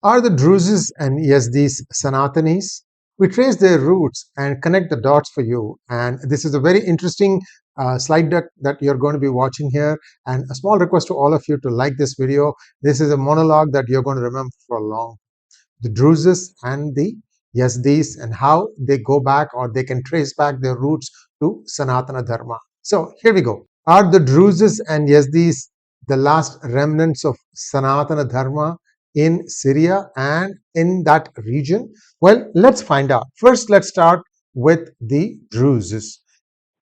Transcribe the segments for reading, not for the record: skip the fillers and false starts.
are the Druzes and Yazidis Sanatanis. We trace their roots and connect the dots for you. And this is a very interesting slide deck that you're going to be watching here. And a small request to all of you to like this video. This is a monologue that you're going to remember for long. The Druzes and the Yazdis and how they go back or they can trace back their roots to Sanatana Dharma. So here we go. Are the Druzes and Yazdis the last remnants of Sanatana Dharma in Syria and in that region? Well, let's find out. First, let's start with the Druzes.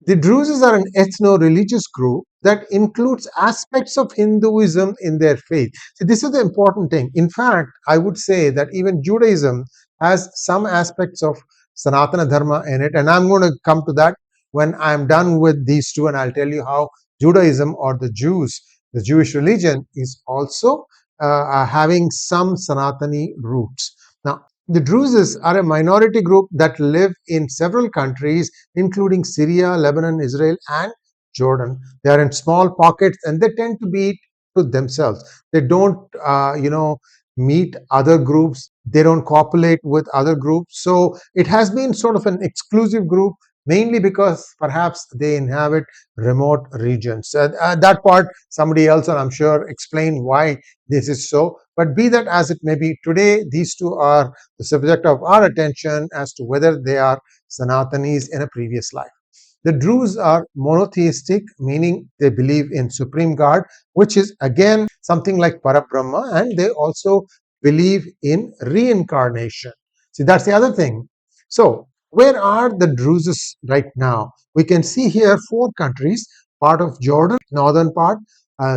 The Druzes are an ethno-religious group that includes aspects of Hinduism in their faith. So this is the important thing. In fact, I would say that even Judaism has some aspects of Sanatana Dharma in it, and I'm going to come to that when I'm done with these two, and I'll tell you how Judaism or the Jews, the Jewish religion, is also having some Sanatani roots. Now, the Druzes are a minority group that live in several countries, including Syria, Lebanon, Israel, and Jordan. They are in small pockets and they tend to be to themselves. They don't, meet other groups. They don't copulate with other groups. So it has been sort of an exclusive group, mainly because perhaps they inhabit remote regions. That part, somebody else, and I'm sure, explain why this is so. But be that as it may be, today these two are the subject of our attention as to whether they are Sanatanis in a previous life. The Druze are monotheistic, meaning they believe in supreme God, which is again something like Parabrahma, and they also believe in reincarnation. See, that's the other thing. So, where are the Druzes right now? We can see here 4 countries: part of Jordan, northern part,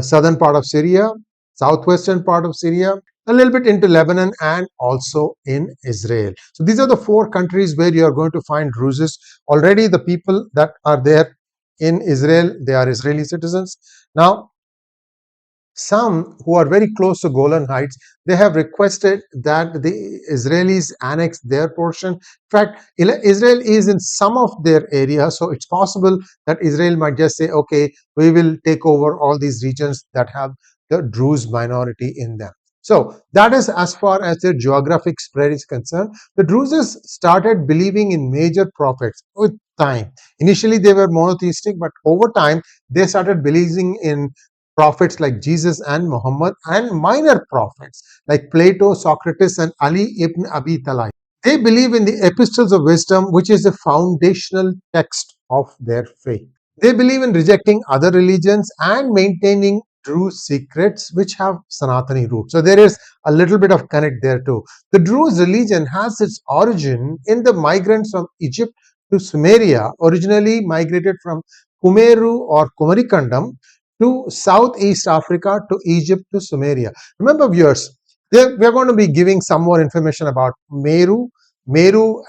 southern part of Syria, southwestern part of Syria, a little bit into Lebanon, and also in Israel. So these are the 4 countries where you are going to find Druzes. Already the people that are there in Israel, they are Israeli citizens. Now, some who are very close to Golan Heights, they have requested that the Israelis annex their portion. In fact, Israel is in some of their areas, so it's possible that Israel might just say, okay, we will take over all these regions that have the Druze minority in them. So that is as far as their geographic spread is concerned. The Druzes started believing in major prophets with time. Initially, they were monotheistic, but over time, they started believing in prophets like Jesus and Muhammad, and minor prophets like Plato, Socrates, and Ali ibn Abi Talib. They believe in the epistles of wisdom, which is the foundational text of their faith. They believe in rejecting other religions and maintaining true secrets which have Sanatani roots. So there is a little bit of connect there too. The Druze religion has its origin in the migrants from Egypt to Sumeria, originally migrated from Kumeru or Kumarikandam to Southeast Africa, to Egypt, to Sumeria. Remember, viewers, we are going to be giving some more information about Meru,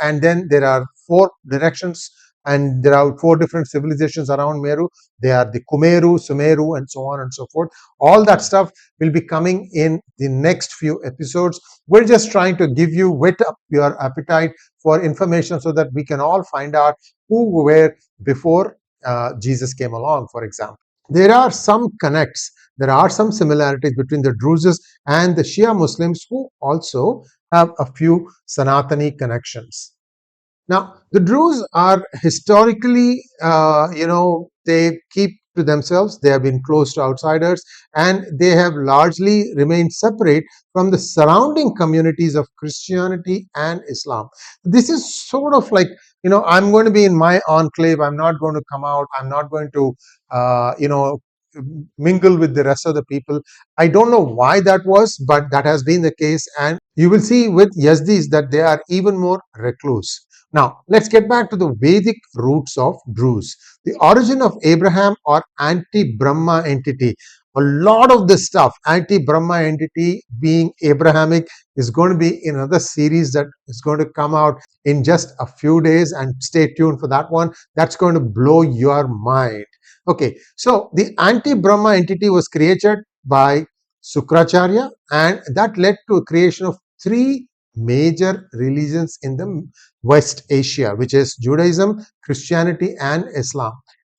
and then there are 4 directions, and there are 4 different civilizations around Meru. They are the Kumeru, Sumeru, and so on and so forth. All that stuff will be coming in the next few episodes. We're just trying to give you, whet up your appetite for information so that we can all find out who were before Jesus came along, for example. There are some connects, there are some similarities between the Druzes and the Shia Muslims, who also have a few Sanatani connections. Now, the Druze are historically, they keep to themselves. They have been close to outsiders, and they have largely remained separate from the surrounding communities of Christianity and Islam. This is sort of like, I'm going to be in my enclave. I'm not going to come out. I'm not going to, mingle with the rest of the people. I don't know why that was, but that has been the case. And you will see with Yazdis that they are even more recluse. Now, let's get back to the Vedic roots of Druze. The origin of Abraham or anti-Brahma entity. A lot of this stuff, anti-Brahma entity being Abrahamic, is going to be in another series that is going to come out in just a few days, and stay tuned for that one. That's going to blow your mind. Okay, so the anti-Brahma entity was created by Sukracharya, and that led to a creation of 3 major religions in the West Asia, which is Judaism, Christianity, and Islam.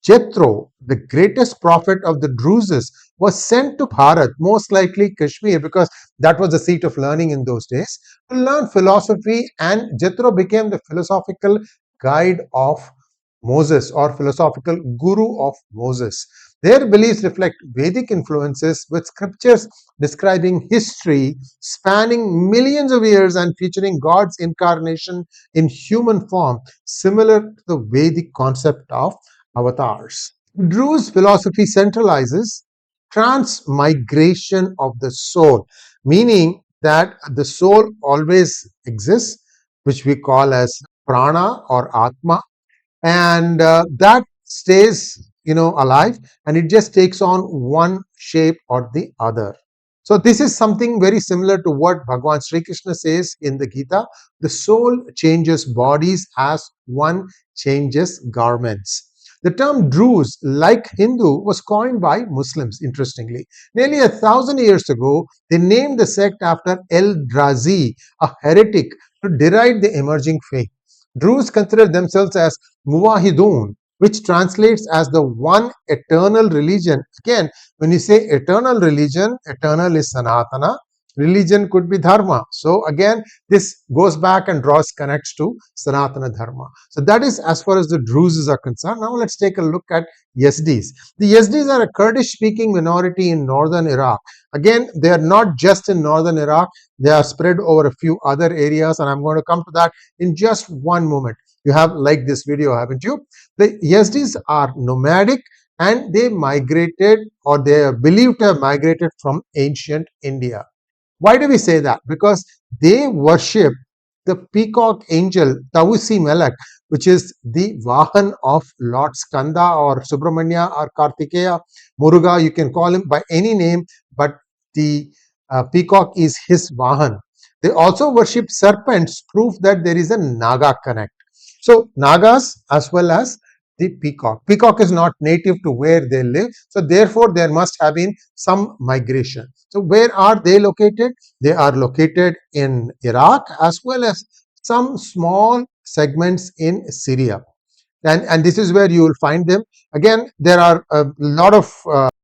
Jethro, the greatest prophet of the Druzes, was sent to Bharat, most likely Kashmir, because that was the seat of learning in those days, to learn philosophy, and Jethro became the philosophical guide of Moses, or philosophical guru of Moses. Their beliefs reflect Vedic influences, with scriptures describing history spanning millions of years and featuring God's incarnation in human form, similar to the Vedic concept of avatars. Druze philosophy centralizes transmigration of the soul, meaning that the soul always exists, which we call as prana or atma, and that stays alive, and it just takes on one shape or the other. So this is something very similar to what Bhagwan Sri Krishna says in the Gita. The soul changes bodies as one changes garments. The term Druze, like Hindu, was coined by Muslims, interestingly. Nearly 1,000 years ago, they named the sect after 𝗟𝗏𝗏, a heretic, to deride the emerging faith. Druze consider themselves as Muvahidun, which translates as the one eternal religion. Again, when you say eternal religion, eternal is Sanatana, religion could be Dharma. So again, this goes back and connects to Sanatana Dharma. So that is as far as the Druzes are concerned. Now let's take a look at Yazdis. The Yazdis are a Kurdish-speaking minority in northern Iraq. Again, they are not just in northern Iraq, they are spread over a few other areas, and I'm going to come to that in just one moment. You have liked this video, haven't you? The Yazdis are nomadic, and they migrated, or they are believed to have migrated from ancient India. Why do we say that? Because they worship the peacock angel 𝗤𝗙𝗎, which is the Vahan of Lord Skanda or Subramanya or Kartikeya, Muruga, you can call him by any name, but the peacock is his Vahan. They also worship serpents, proof that there is a Naga connect. So Nagas as well as the peacock. Peacock is not native to where they live, so therefore there must have been some migration. So where are they located? They are located in Iraq as well as some small segments in Syria. And this is where you will find them. Again, there are a lot of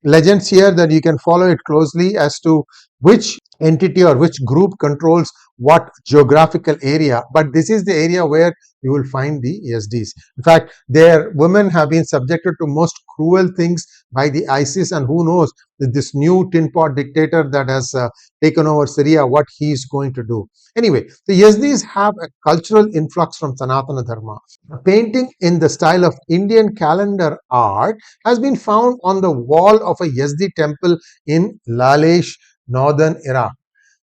legends here that you can follow it closely as to which entity or which group controls what geographical area, but this is the area where you will find the Yazdis. In fact, their women have been subjected to most cruel things by the ISIS, and who knows, this new tin pot dictator that has taken over Syria, what he is going to do. Anyway, the Yazdis have a cultural influx from Sanatana Dharma. A painting in the style of Indian calendar art has been found on the wall of a Yazdi temple in Lalesh, northern Iraq.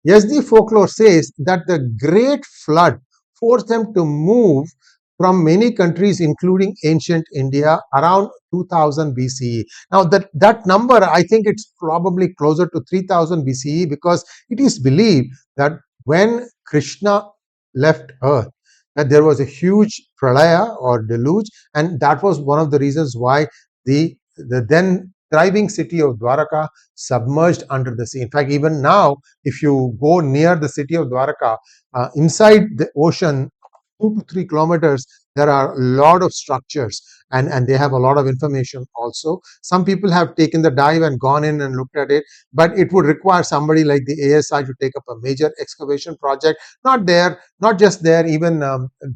Yazdi folklore says that the great flood forced them to move from many countries, including ancient India, around 2000 BCE. Now, that number, I think it's probably closer to 3000 BCE, because it is believed that when Krishna left earth, that there was a huge pralaya or deluge, and that was one of the reasons why the then thriving city of Dwaraka submerged under the sea. In fact, even now, if you go near the city of Dwaraka, inside the ocean, 2 to 3 kilometers, there are a lot of structures, and they have a lot of information also. Some people have taken the dive and gone in and looked at it, but it would require somebody like the ASI to take up a major excavation project. Not just there, even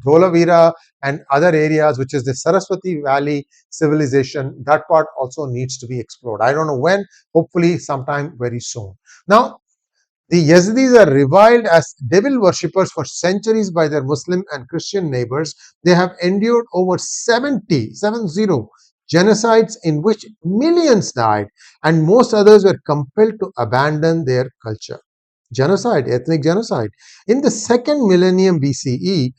Dholavira and other areas, which is the Saraswati Valley civilization, that part also needs to be explored. I don't know when, hopefully sometime very soon. Now, the Yazidis are reviled as devil worshippers for centuries by their Muslim and Christian neighbors. They have endured over 70 genocides in which millions died, and most others were compelled to abandon their culture. Genocide, ethnic genocide. In the 2nd millennium BCE,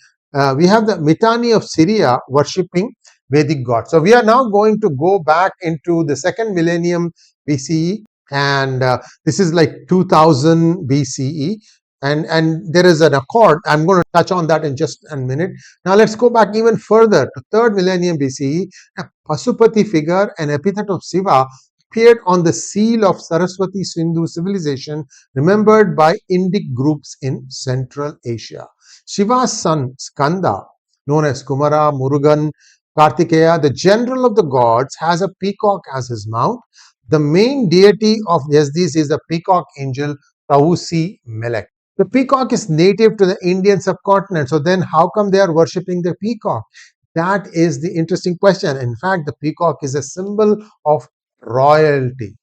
we have the Mitanni of Syria worshipping Vedic gods. So we are now going to go back into the 2nd millennium BCE, and this is like 2000 BCE, and there is an accord. I'm going to touch on that in just a minute. Now let's go back even further to 3rd millennium BCE. A Pasupati figure, an epithet of Shiva, appeared on the seal of Saraswati Sindhu civilization, remembered by Indic groups in Central Asia. Shiva's son Skanda, known as Kumara, Murugan, Kartikeya, the general of the gods, has a peacock as his mount. The main deity of Yazdis is the peacock angel 𝗤𝗓𝗍. The peacock is native to the Indian subcontinent. So then how come they are worshipping the peacock? That is the interesting question. In fact, the peacock is a symbol of royalty.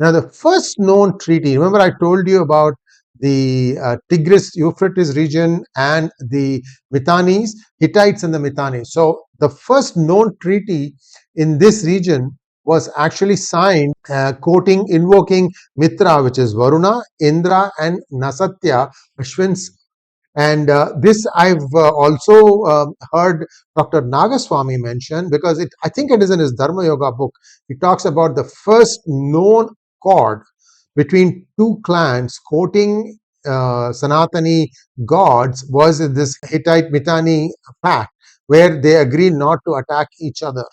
Now, the first known treaty, remember I told you about the Tigris, Euphrates region and the Mitannis, Hittites and the Mitannis. So, the first known treaty in this region was actually signed invoking Mitra, which is Varuna, Indra and Nasatya, Ashwins. And this I've also heard Dr. Nagaswamy mention, because I think it is in his Dharma Yoga book. He talks about the first known accord between two clans quoting Sanatani gods was this Hittite Mitanni pact, where they agreed not to attack each other.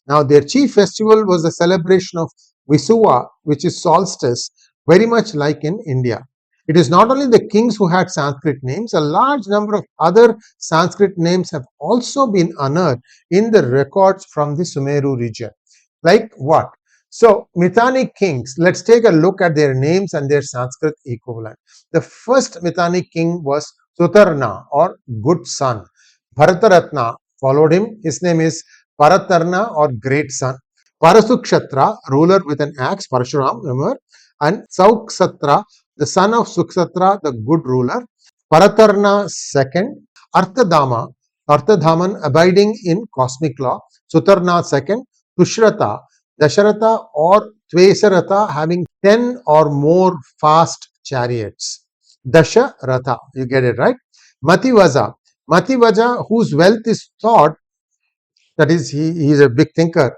Now, their chief festival was the celebration of Visuva, which is solstice, very much like in India. It is not only the kings who had Sanskrit names, a large number of other Sanskrit names have also been unearthed in the records from the Sumeru region. Like what? So, Mitanni kings, let's take a look at their names and their Sanskrit equivalent. The first Mitanni king was Sutarna, or good son. Bharataratna followed him. His name is Paratarna, or great son. Parasuksatra, ruler with an axe, Parashuram, remember, and Sauksatra, the son of Suksatra, the good ruler. Paratarna second. Arthadhaman, abiding in cosmic law. Sutarna second. Tushrata, Dasharatha or 𝗏𝗏𝗏, having 10 or more fast chariots. Dasharatha, you get it right. Mativaja, whose wealth is thought, that is, he is a big thinker,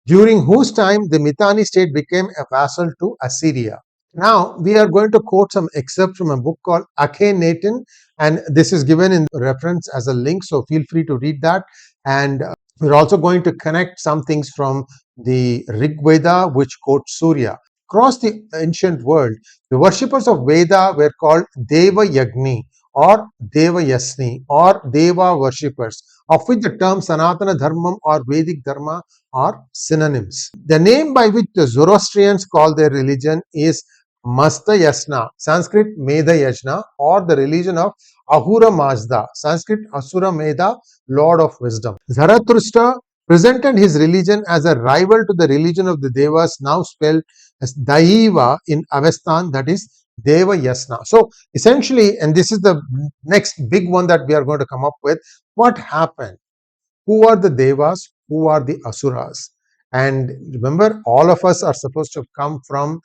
during whose time the Mitanni state became a vassal to Assyria. Now, we are going to quote some excerpts from a book called Akhenaten, and this is given in reference as a link, so feel free to read that. And we're also going to connect some things from the Rigveda, which quotes Surya. Across the ancient world, the worshippers of Veda were called Deva Yagni or Deva Yasni or Deva worshippers, of which the term Sanatana Dharmam or Vedic Dharma are synonyms. The name by which the Zoroastrians call their religion is Mastayasna, Sanskrit Medayajna, or the religion of Ahura Mazda, Sanskrit Asura Meda, Lord of Wisdom. Zarathustra presented his religion as a rival to the religion of the Devas, now spelled as Daiva in Avestan, that is Deva Yasna. So essentially, and this is the next big one that we are going to come up with, what happened? Who are the Devas? Who are the Asuras? And remember, all of us are supposed to come from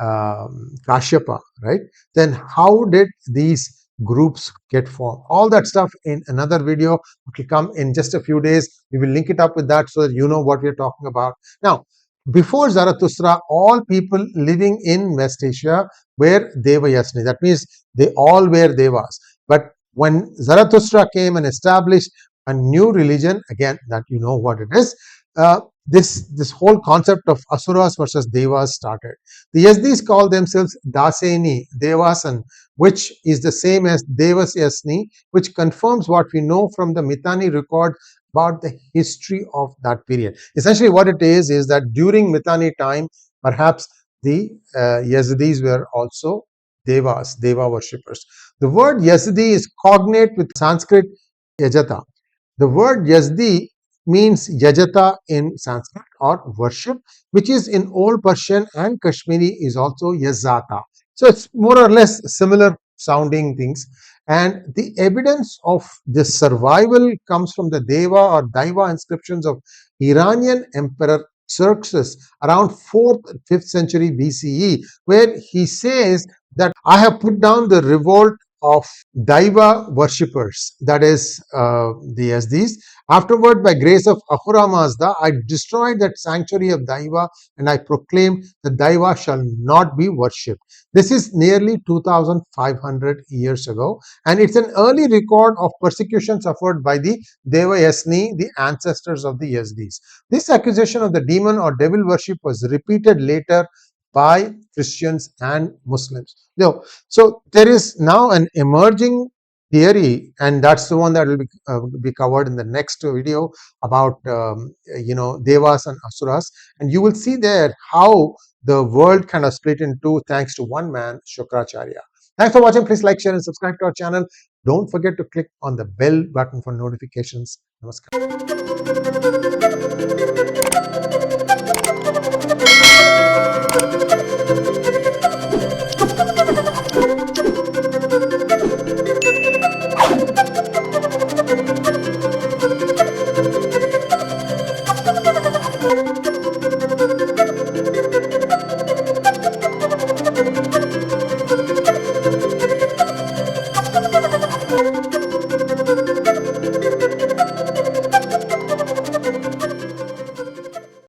Kashyapa, right? Then how did these groups get formed? All that stuff in another video, which will come in just a few days. We will link it up with that so that you know what we are talking about. Now, before Zarathustra, all people living in West Asia were Deva Yasni. That means they all were Devas. But when Zarathustra came and established a new religion, again, that you know what it is, this whole concept of Asuras versus Devas started. The Yazdis call themselves Daseni, Devasan, which is the same as Devas Yasni, which confirms what we know from the Mitanni record about the history of that period. Essentially what it is that during Mitanni time, perhaps the Yazidis were also Devas, Deva worshippers. The word Yazdi is cognate with Sanskrit Yajata. The word Yazdi means Yajata in Sanskrit, or worship, which is in Old Persian, and Kashmiri is also Yazata. So it's more or less similar sounding things. And the evidence of this survival comes from the Deva or Daiva inscriptions of Iranian Emperor Xerxes around 4th, 5th century BCE, where he says that I have put down the revolt of Daiva worshippers, that is the Yazdis. Afterward, by grace of Ahura Mazda, I destroyed that sanctuary of Daiva and I proclaimed that Daiva shall not be worshipped. This is nearly 2500 years ago, and it's an early record of persecution suffered by the Deva Yasni, the ancestors of the Yazdis. This accusation of the demon or devil worship was repeated later by Christians and Muslims. So there is now an emerging theory, and that's the one that will be covered in the next video about devas and asuras, and you will see there how the world kind of split in two thanks to one man, Shukracharya. Thanks for watching. Please like, share, and subscribe to our channel. Don't forget to click on the bell button for notifications. Namaskar.